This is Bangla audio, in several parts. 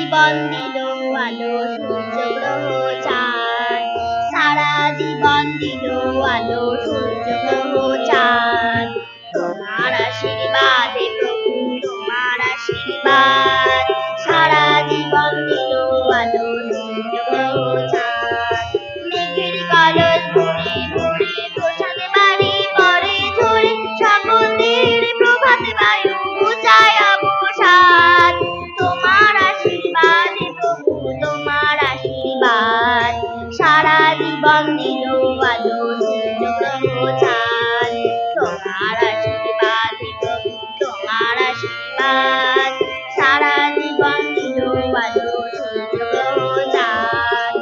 জীবন দিল আলো সূর্য গ্রহ চাঁদ, সারা জীবন দিল আলো সূর্য গ্রহ চাঁদ। তোমার আশীর্বাদে প্রভু তোমার আশীর্বাদ, সারা জীবন দিল আলো সূর্য গ্রহ চাঁদ। মেঘের কলস ভরে ভরে প্রসাদ বাড়ি পরে ঝরে, সকলের প্রভাত বায়ু চায় অবসাদ। তোমার আশীর্বাদে প্রভু তোমার আশীর্বাদ, সারা জীবন দিল আলো সূর্য গ্রহ চাঁদ। তোমার আশীর্বাদে প্রভু তোমার আশীর্বাদ, সারা জীবন দিল আলো সূর্য গ্রহ চাঁদ।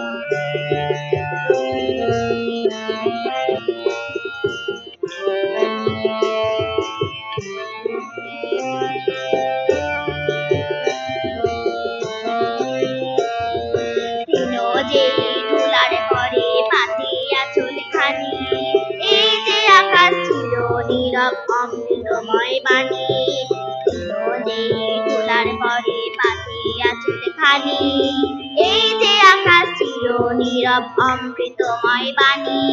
যে ধুলার পরে পাতে আঁচল খানি, এই যে আকাশ ছিল নীরব অমৃতময় বাণী। যে ধুলার পরে পাতে আঁচল খানি, এই যে আকাশ ছিল নীরব অমৃতময় বাণী।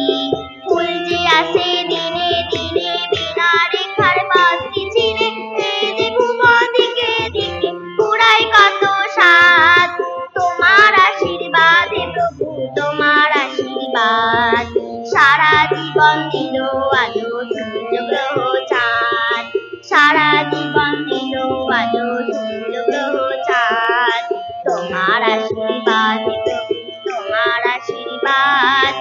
ফুল যে আসে দিনে দিনে বিনা রেখার পথটি ছিঁড়ে, এই যে ভুবন দিকে দিকে পুরাই কত স্বাদ। তোমার আশীর্বাদে প্রভু তোমার আশীর্বাদ, সারা জীবন দিল আলো সূর্য গ্রহ চাঁদ, সারা জীবন দিল আলো সূর্য গ্রহ চাঁদ। তোমার আশীর্বাদে প্রভু তোমার আশীর্বাদ,